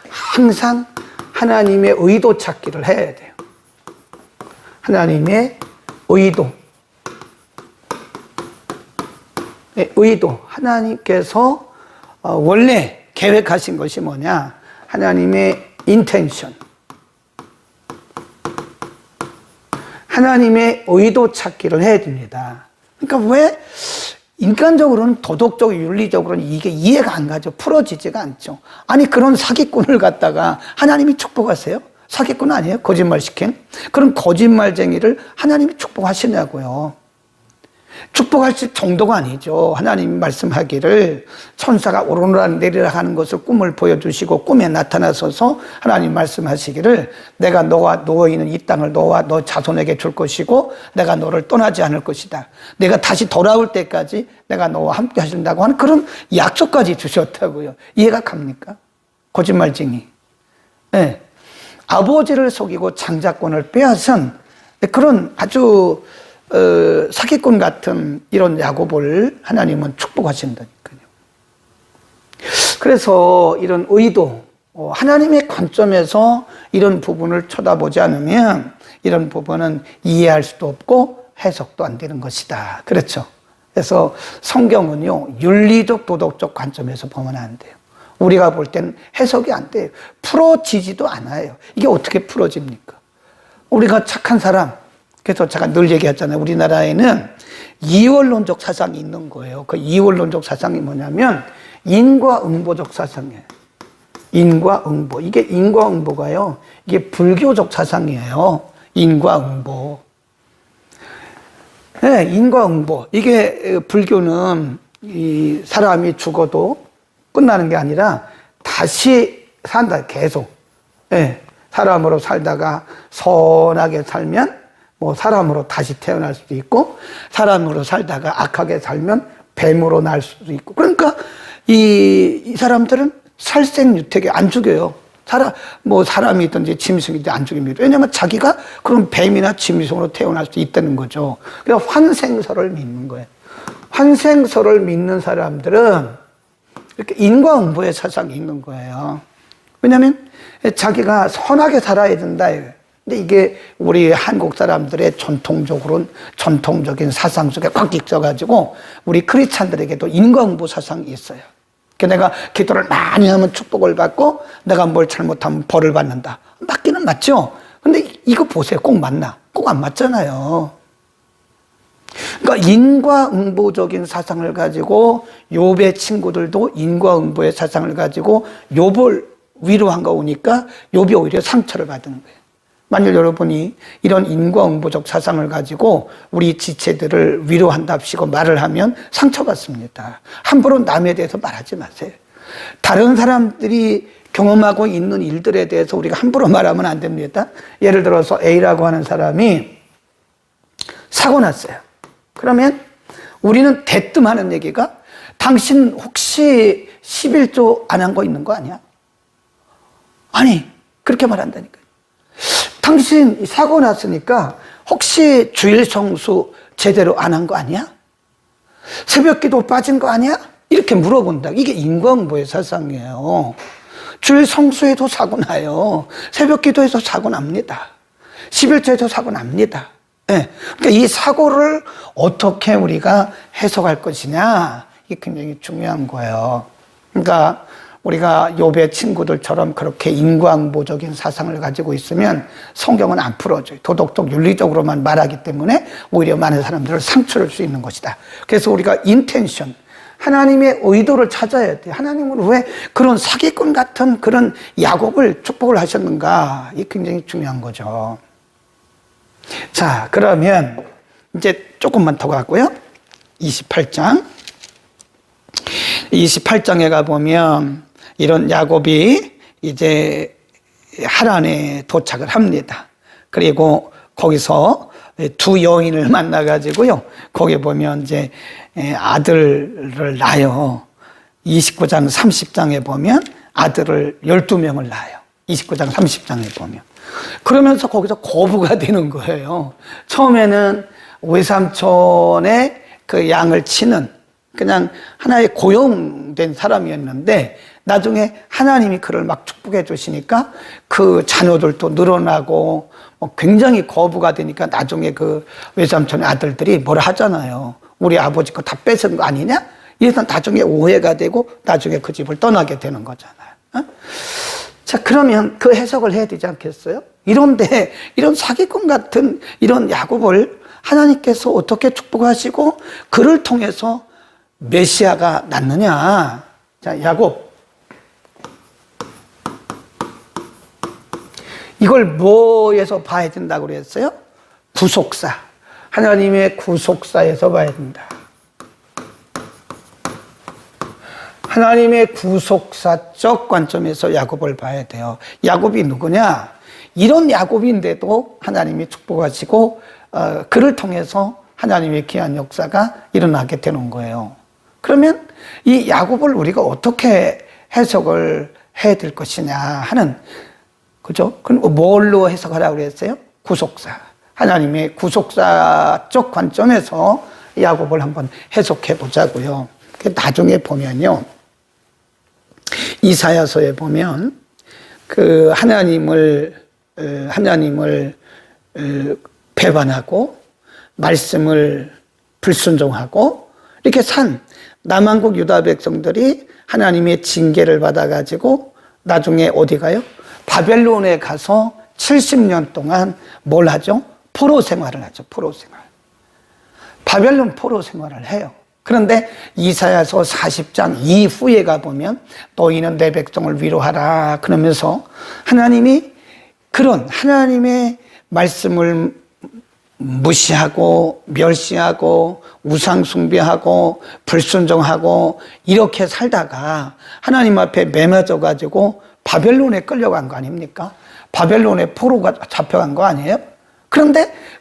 항상 하나님의 의도 찾기를 해야 돼요. 하나님의 의도. 네, 의도. 하나님께서 원래 계획하신 것이 뭐냐? 하나님의 인텐션. 하나님의 의도 찾기를 해야 됩니다. 그러니까 왜 인간적으로는 도덕적으로 윤리적으로는 이게 이해가 안 가죠. 풀어지지가 않죠. 아니 그런 사기꾼을 갖다가 하나님이 축복하세요? 사기꾼 아니에요? 거짓말 시킨? 그런 거짓말쟁이를 하나님이 축복하시냐고요. 축복할 정도가 아니죠. 하나님 말씀하기를 천사가 오르락 내리락 하는 것을 꿈을 보여주시고 꿈에 나타나서서 하나님 말씀하시기를 내가 너와 누워있는 이 땅을 너와 너 자손에게 줄 것이고 내가 너를 떠나지 않을 것이다. 내가 다시 돌아올 때까지 내가 너와 함께 하신다고 하는 그런 약속까지 주셨다고요. 이해가 갑니까? 거짓말쟁이. 네. 아버지를 속이고 장자권을 빼앗은 그런 아주 사기꾼 같은 이런 야곱을 하나님은 축복하신다니까요. 그래서 이런 의도, 하나님의 관점에서 이런 부분을 쳐다보지 않으면 이런 부분은 이해할 수도 없고 해석도 안 되는 것이다. 그렇죠. 그래서 성경은요, 윤리적, 도덕적 관점에서 보면 안 돼요. 우리가 볼 때는 해석이 안 돼요. 풀어지지도 않아요. 이게 어떻게 풀어집니까? 우리가 착한 사람, 그래서 제가 늘 얘기했잖아요. 우리나라에는 이원론적 사상이 있는 거예요. 그 이원론적 사상이 뭐냐면 인과응보적 사상이에요. 인과응보. 이게 인과응보가요. 이게 불교적 사상이에요. 인과응보. 네, 인과응보. 이게 불교는 이 사람이 죽어도 끝나는 게 아니라 다시 산다. 계속. 네, 사람으로 살다가 선하게 살면 뭐 사람으로 다시 태어날 수도 있고 사람으로 살다가 악하게 살면 뱀으로 날 수도 있고 그러니까 이 사람들은 살생유택에 안 죽여요. 사람이든지 짐승이든지 안 죽입니다. 왜냐하면 자기가 그런 뱀이나 짐승으로 태어날 수도 있다는 거죠. 그래서 환생설을 믿는 거예요. 환생설을 믿는 사람들은 이렇게 인과응보의 사상이 있는 거예요. 왜냐하면 자기가 선하게 살아야 된다. 근데 이게 우리 한국 사람들의 전통적인 사상 속에 꽉 끼쳐가지고 우리 크리스찬들에게도 인과응보 사상이 있어요. 내가 기도를 많이 하면 축복을 받고 내가 뭘 잘못하면 벌을 받는다. 맞기는 맞죠? 근데 이거 보세요. 꼭 맞나? 꼭 안 맞잖아요. 그러니까 인과응보적인 사상을 가지고 욥의 친구들도 인과응보의 사상을 가지고 욥을 위로한 거 오니까 욥이 오히려 상처를 받은 거예요. 만일 여러분이 이런 인과응보적 사상을 가지고 우리 지체들을 위로한답시고 말을 하면 상처받습니다. 함부로 남에 대해서 말하지 마세요. 다른 사람들이 경험하고 있는 일들에 대해서 우리가 함부로 말하면 안 됩니다. 예를 들어서 A라고 하는 사람이 사고 났어요. 그러면 우리는 대뜸 하는 얘기가 당신 혹시 11조 안 한 거 있는 거 아니야? 아니, 그렇게 말한다니까요. 당신 사고 났으니까 혹시 주일 성수 제대로 안 한 거 아니야? 새벽 기도 빠진 거 아니야? 이렇게 물어본다. 이게 인과응보의 사상이에요. 주일 성수에도 사고 나요. 새벽 기도에서 사고 납니다. 11조에도 사고 납니다. 네. 그러니까 이 사고를 어떻게 우리가 해석할 것이냐, 이게 굉장히 중요한 거예요. 그러니까 우리가 욥의 친구들처럼 그렇게 인과응보적인 사상을 가지고 있으면 성경은 안 풀어줘요. 도덕적 윤리적으로만 말하기 때문에 오히려 많은 사람들을 상처를 줄 수 있는 것이다. 그래서 우리가 인텐션, 하나님의 의도를 찾아야 돼. 하나님은 왜 그런 사기꾼 같은 그런 야곱을 축복을 하셨는가? 이게 굉장히 중요한 거죠. 자, 그러면 이제 조금만 더 가고요. 28장. 28장에 가보면 이런 야곱이 이제 하란에 도착을 합니다. 그리고 거기서 두 여인을 만나가지고요. 거기 보면 이제 아들을 낳아요. 29장, 30장에 보면 아들을 12명을 낳아요. 29장, 30장에 보면. 그러면서 거기서 거부가 되는 거예요. 처음에는 외삼촌의 그 양을 치는 그냥 하나의 고용된 사람이었는데 나중에 하나님이 그를 막 축복해 주시니까 그 자녀들도 늘어나고 굉장히 거부가 되니까 나중에 그 외삼촌의 아들들이 뭐라 하잖아요. 우리 아버지 거 다 뺏은 거 아니냐? 이래서 나중에 오해가 되고 나중에 그 집을 떠나게 되는 거잖아요. 어? 자, 그러면 그 해석을 해야 되지 않겠어요? 이런데 이런 사기꾼 같은 이런 야곱을 하나님께서 어떻게 축복하시고 그를 통해서 메시아가 났느냐? 자, 야곱. 이걸 뭐에서 봐야 된다고 그랬어요? 부속사. 하나님의 구속사에서 봐야 된다. 하나님의 구속사적 관점에서 야곱을 봐야 돼요. 야곱이 누구냐? 이런 야곱인데도 하나님이 축복하시고 그를 통해서 하나님의 귀한 역사가 일어나게 되는 거예요. 그러면 이 야곱을 우리가 어떻게 해석을 해야 될 것이냐 하는, 그죠? 그럼 뭘로 해석하라고 그랬어요? 구속사. 하나님의 구속사적 관점에서 야곱을 한번 해석해 보자고요. 나중에 보면요, 이사야서에 보면 그 하나님을 배반하고 말씀을 불순종하고 이렇게 산 남한국 유다 백성들이 하나님의 징계를 받아가지고 나중에 어디 가요? 바벨론에 가서 70년 동안 뭘 하죠? 포로 생활을 하죠. 포로 생활. 바벨론 포로 생활을 해요. 그런데 이사야서 40장 이후에 가보면 너희는 내 백성을 위로하라 그러면서 하나님이 그런 하나님의 말씀을 무시하고 멸시하고 우상 숭배하고 불순종하고 이렇게 살다가 하나님 앞에 매맞아 가지고 바벨론에 끌려간 거 아닙니까? 바벨론에 포로가 잡혀간 거 아니에요?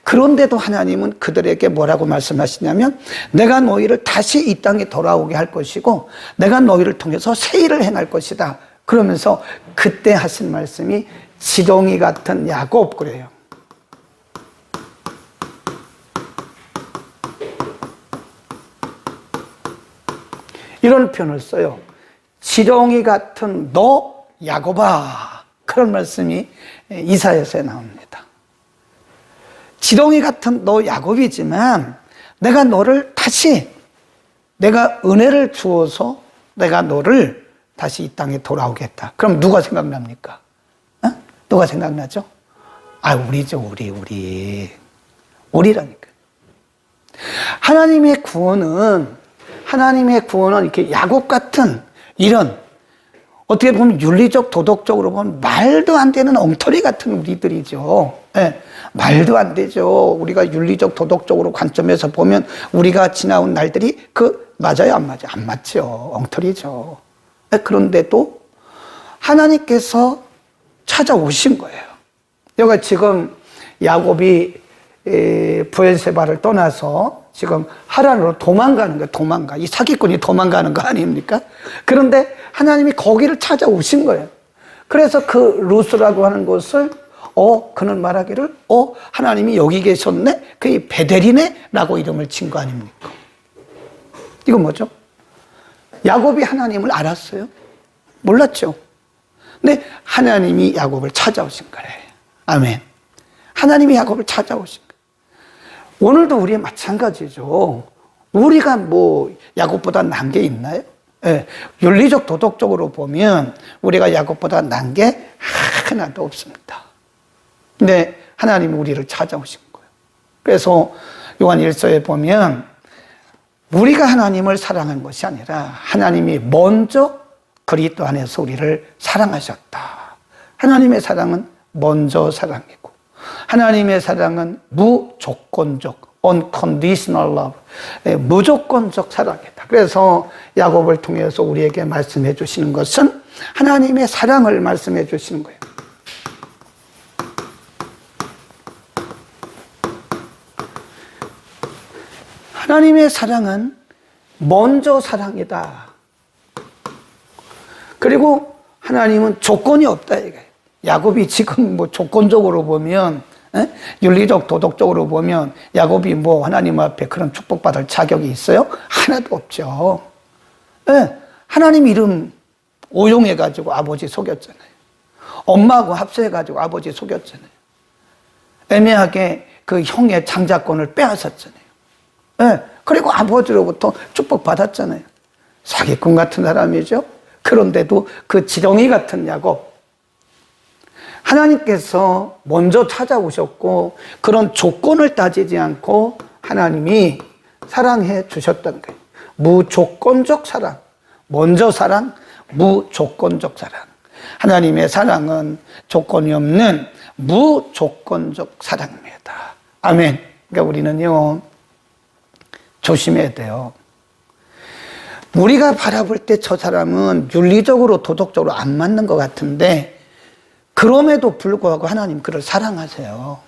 그런데도 하나님은 그들에게 뭐라고 말씀하시냐면 내가 너희를 다시 이 땅에 돌아오게 할 것이고 내가 너희를 통해서 새 일을 행할 것이다. 그러면서 그때 하신 말씀이 지렁이 같은 야곱 그래요. 이런 표현을 써요. 지렁이 같은 너 야곱아. 그런 말씀이 이사야서에 나옵니다. 지렁이 같은 너 야곱이지만 내가 너를 다시 내가 은혜를 주어서 내가 너를 다시 이 땅에 돌아오겠다. 그럼 누가 생각납니까? 어? 누가 생각나죠? 우리죠. 우리라니까. 하나님의 구원은 이렇게 야곱 같은 이런 어떻게 보면 윤리적 도덕적으로 보면 말도 안 되는 엉터리 같은 우리들이죠. 네, 말도 안 되죠. 우리가 윤리적 도덕적으로 관점에서 보면 우리가 지나온 날들이 맞아요, 안 맞아요? 안 맞죠. 엉터리죠. 네, 그런데도 하나님께서 찾아오신 거예요. 여기 지금 야곱이 브엘세바를 떠나서 지금 하란으로 도망가는 거예요. 이 사기꾼이 도망가는 거 아닙니까? 그런데 하나님이 거기를 찾아오신 거예요. 그래서 그 루스라고 하는 곳을 그는 말하기를 하나님이 여기 계셨네? 그게 베델이네? 라고 이름을 진 거 아닙니까? 이건 뭐죠? 야곱이 하나님을 알았어요? 몰랐죠? 근데 하나님이 야곱을 찾아오신 거예요. 아멘. 하나님이 야곱을 찾아오신 거예요. 오늘도 우리 마찬가지죠. 우리가 야곱보다 난 게 있나요? 예, 윤리적 도덕적으로 보면 우리가 야곱보다 난 게 하나도 없습니다. 근데 하나님이 우리를 찾아오신 거예요. 그래서 요한 1서에 보면 우리가 하나님을 사랑한 것이 아니라 하나님이 먼저 그리스도 안에서 우리를 사랑하셨다. 하나님의 사랑은 먼저 사랑이고 하나님의 사랑은 무조건적, unconditional love, 무조건적 사랑이다. 그래서 야곱을 통해서 우리에게 말씀해 주시는 것은 하나님의 사랑을 말씀해 주시는 거예요. 하나님의 사랑은 먼저 사랑이다. 그리고 하나님은 조건이 없다 이거예요. 야곱이 지금 조건적으로 보면 윤리적 도덕적으로 보면 야곱이 하나님 앞에 그런 축복받을 자격이 있어요? 하나도 없죠. 하나님 이름 오용해가지고 아버지 속였잖아요. 엄마하고 합세해가지고 아버지 속였잖아요. 애매하게 그 형의 장자권을 빼앗았잖아요. 그리고 아버지로부터 축복받았잖아요. 사기꾼 같은 사람이죠. 그런데도 그 지렁이 같은 야곱, 하나님께서 먼저 찾아오셨고 그런 조건을 따지지 않고 하나님이 사랑해 주셨던 거예요. 무조건적 사랑, 먼저 사랑, 무조건적 사랑. 하나님의 사랑은 조건이 없는 무조건적 사랑입니다. 아멘. 그러니까 우리는요, 조심해야 돼요. 우리가 바라볼 때 저 사람은 윤리적으로 도덕적으로 안 맞는 것 같은데 그럼에도 불구하고 하나님 그를 사랑하세요.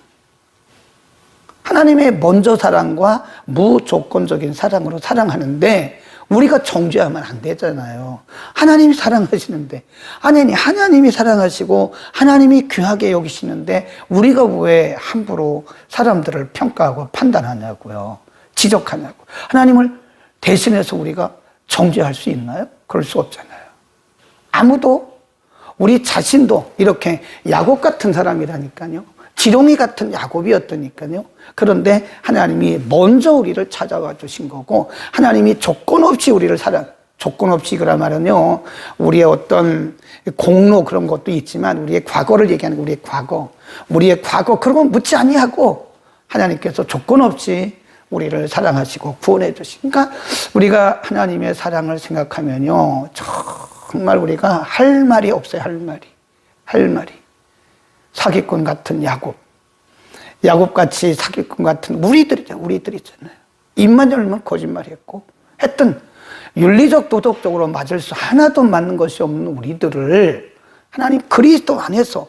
하나님의 먼저 사랑과 무조건적인 사랑으로 사랑하는데 우리가 정죄하면 안 되잖아요. 하나님이 사랑하시는데 아니 하나님이 사랑하시고 하나님이 귀하게 여기시는데 우리가 왜 함부로 사람들을 평가하고 판단하냐고요. 지적하냐고. 하나님을 대신해서 우리가 정죄할 수 있나요? 그럴 수 없잖아요. 아무도 우리 자신도 이렇게 야곱 같은 사람이라니까요. 지렁이 같은 야곱이었다니까요. 그런데 하나님이 먼저 우리를 찾아와 주신 거고 하나님이 조건 없이 우리를 조건 없이 그라 말은요. 우리의 어떤 공로 그런 것도 있지만 우리의 과거를 얘기하는 거, 우리의 과거 그런 건 묻지 아니하고 하나님께서 조건 없이 우리를 사랑하시고 구원해 주시니까 우리가 하나님의 사랑을 생각하면요. 정말 우리가 할 말이 없어요. 할 말이. 사기꾼 같은 야곱같이 사기꾼 같은 우리들이잖아요. 입만 열면 거짓말했고 했던 윤리적 도덕적으로 맞을 수 하나도 맞는 것이 없는 우리들을 하나님 그리스도 안에서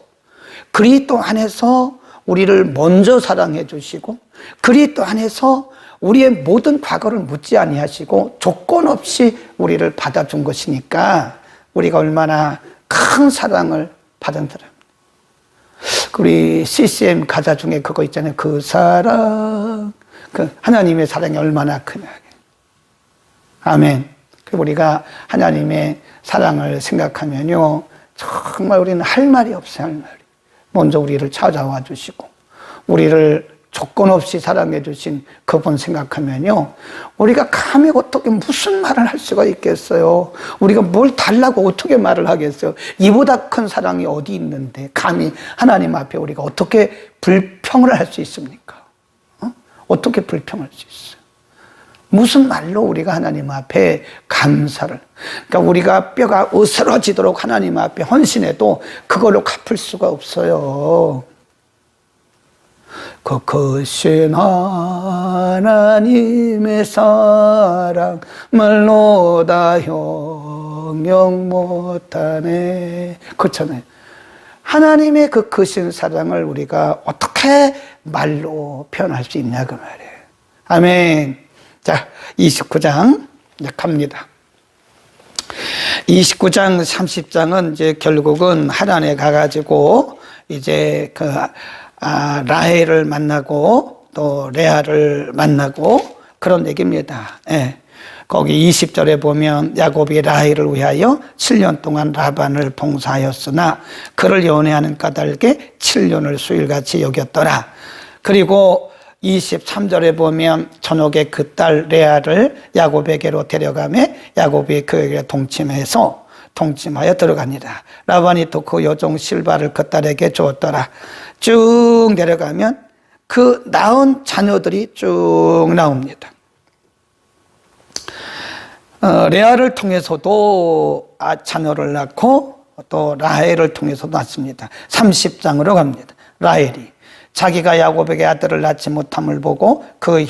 우리를 먼저 사랑해 주시고 그리스도 안에서 우리의 모든 과거를 묻지 아니하시고 조건 없이 우리를 받아준 것이니까 우리가 얼마나 큰 사랑을 받은 사람. 우리 CCM 가사 중에 그거 있잖아요. 그 사랑, 그 하나님의 사랑이 얼마나 크냐. 아멘. 그리고 우리가 하나님의 사랑을 생각하면요, 정말 우리는 할 말이 없어요. 할 말이. 먼저 우리를 찾아와 주시고 우리를 조건 없이 사랑해 주신 그분 생각하면요, 우리가 감히 어떻게 무슨 말을 할 수가 있겠어요? 우리가 뭘 달라고 어떻게 말을 하겠어요? 이보다 큰 사랑이 어디 있는데 감히 하나님 앞에 우리가 어떻게 불평을 할 수 있습니까? 어떻게 불평할 수 있어요? 무슨 말로 우리가 하나님 앞에 감사를, 그러니까 우리가 뼈가 으스러지도록 하나님 앞에 헌신해도 그걸로 갚을 수가 없어요. 그 크신 하나님의 사랑 말로 다 형용 못하네. 그렇잖아요. 하나님의 그 크신 사랑을 우리가 어떻게 말로 표현할 수 있냐 그 말이에요. 아멘. 자, 29장 갑니다. 29장 30장은 이제 결국은 하란에 가가지고 이제 라헬을 만나고 또 레아를 만나고 그런 얘기입니다. 예. 거기 20절에 보면 야곱이 라헬을 위하여 7년 동안 라반을 봉사하였으나 그를 연애하는 까닭에 7년을 수일같이 여겼더라. 그리고 23절에 보면 저녁에 그 딸 레아를 야곱에게로 데려가매 야곱이 그에게 동침하여 들어갑니다. 라반이 또 그 여종 실바를 그 딸에게 주었더라. 쭉 내려가면 그 낳은 자녀들이 쭉 나옵니다. 레아를 통해서도 자녀를 낳고 또 라헬을 통해서도 낳습니다. 30장으로 갑니다. 라헬이 자기가 야곱에게 아들을 낳지 못함을 보고 그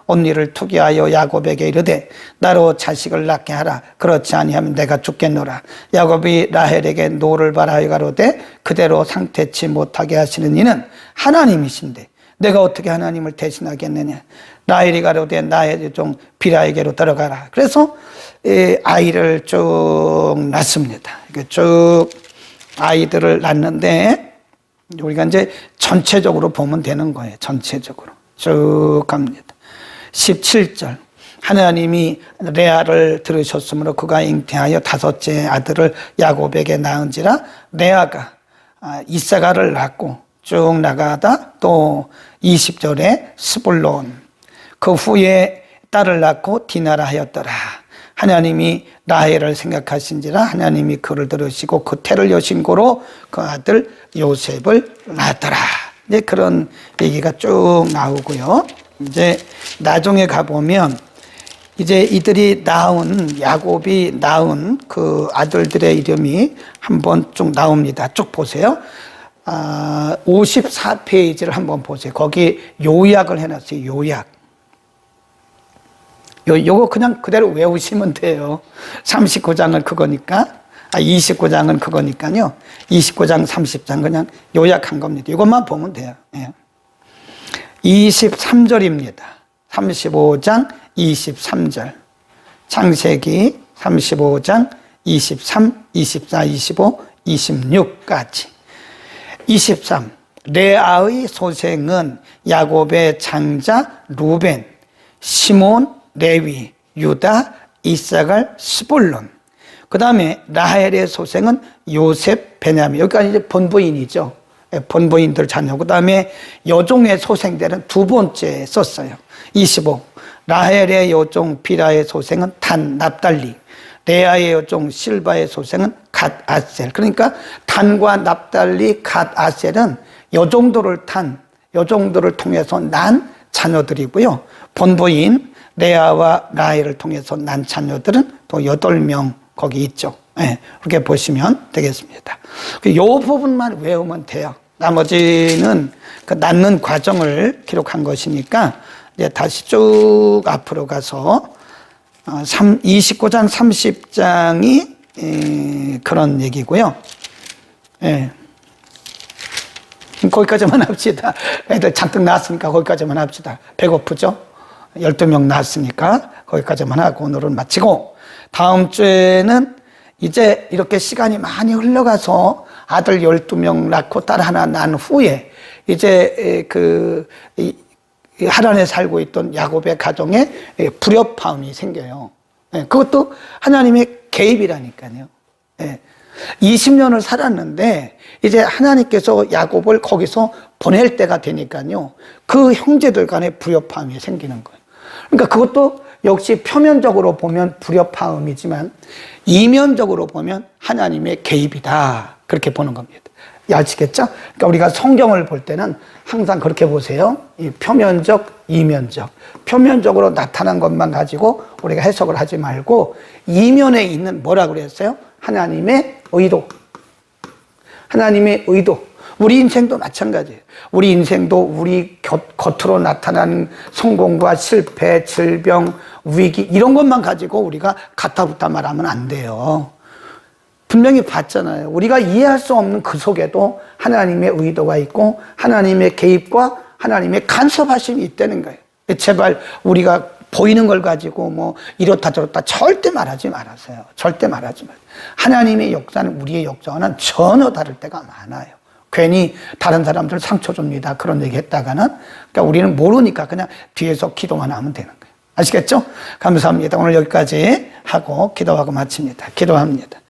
언니를 투기하여 야곱에게 이르되 나로 자식을 낳게 하라. 그렇지 아니하면 내가 죽겠노라. 야곱이 라헬에게 노를 바라여 가로되 그대로 상태치 못하게 하시는 이는 하나님이신데 내가 어떻게 하나님을 대신하겠느냐. 라헬이 가로되 나의 종 비라에게로 들어가라. 그래서 아이를 쭉 낳습니다. 쭉 아이들을 낳는데 우리가 이제 전체적으로 보면 되는 거예요. 전체적으로 쭉 갑니다. 17절 하나님이 레아를 들으셨으므로 그가 잉태하여 5째 아들을 야곱에게 낳은지라 레아가 이사가를 낳고 쭉 나가다 또 20절에 스불론 그 후에 딸을 낳고 디나라 하였더라. 하나님이 라헬을 생각하신지라 하나님이 그를 들으시고 그 태를 여신 고로 그 아들 요셉을 낳았더라. 이제 그런 얘기가 쭉 나오고요. 이제 나중에 가보면 이제 이들이 야곱이 낳은 그 아들들의 이름이 한번 쭉 나옵니다. 쭉 보세요. 54페이지를 한번 보세요. 거기 요약을 해놨어요. 요약. 요거 그냥 그대로 외우시면 돼요. 39장은 그거니까, 29장은 그거니까요. 29장, 30장 그냥 요약한 겁니다. 이것만 보면 돼요. 예. 23절입니다. 35장 23절. 창세기 35장 23, 24, 25, 26까지. 23. 레아의 소생은 야곱의 장자 루벤, 시몬, 레위, 유다, 이사갈, 스불론. 그 다음에 라헬의 소생은 요셉, 베냐민. 여기까지 이제 본부인이죠. 본부인들 자녀. 그 다음에 여종의 소생들은 두 번째 썼어요. 25. 라헬의 여종 비라의 소생은 단, 납달리. 레아의 여종 실바의 소생은 갓, 아셀. 그러니까 단과 납달리, 갓, 아셀은 여종들을 통해서 난 자녀들이고요. 본부인 레아와 라헬을 통해서 난 자녀들은 또 8명 거기 있죠. 네, 그렇게 보시면 되겠습니다. 이 부분만 외우면 돼요. 나머지는 그 낳는 과정을 기록한 것이니까 이제 다시 쭉 앞으로 가서 29장, 30장이 그런 얘기고요. 예. 거기까지만 합시다. 애들 잔뜩 낳았으니까 거기까지만 합시다. 배고프죠? 12명 낳았으니까 거기까지만 하고 오늘은 마치고, 다음 주에는 이제 이렇게 시간이 많이 흘러가서 아들 12명 낳고 딸 하나 낳은 후에 이제 하란에 살고 있던 야곱의 가정에 불협화음이 생겨요. 그것도 하나님의 개입이라니까요. 20년을 살았는데 이제 하나님께서 야곱을 거기서 보낼 때가 되니까요. 그 형제들 간에 불협화음이 생기는 거예요. 그러니까 그것도 역시 표면적으로 보면 불협화음이지만 이면적으로 보면 하나님의 개입이다. 그렇게 보는 겁니다. 아시겠죠? 그러니까 우리가 성경을 볼 때는 항상 그렇게 보세요. 이 표면적, 이면적. 표면적으로 나타난 것만 가지고 우리가 해석을 하지 말고 이면에 있는 뭐라고 그랬어요? 하나님의 의도. 하나님의 의도. 우리 인생도 마찬가지예요. 우리 인생도 우리 겉으로 나타나는 성공과 실패, 질병, 위기 이런 것만 가지고 우리가 가타부타 말하면 안 돼요. 분명히 봤잖아요. 우리가 이해할 수 없는 그 속에도 하나님의 의도가 있고 하나님의 개입과 하나님의 간섭하심이 있다는 거예요. 제발 우리가 보이는 걸 가지고 뭐 이렇다 저렇다 절대 말하지 말아세요. 절대 말하지 마세요. 하나님의 역사는 우리의 역사와는 전혀 다를 때가 많아요. 괜히 다른 사람들 상처 줍니다. 그런 얘기 했다가는, 그러니까 우리는 모르니까 그냥 뒤에서 기도만 하면 되는 거예요. 아시겠죠? 감사합니다. 오늘 여기까지 하고 기도하고 마칩니다. 기도합니다.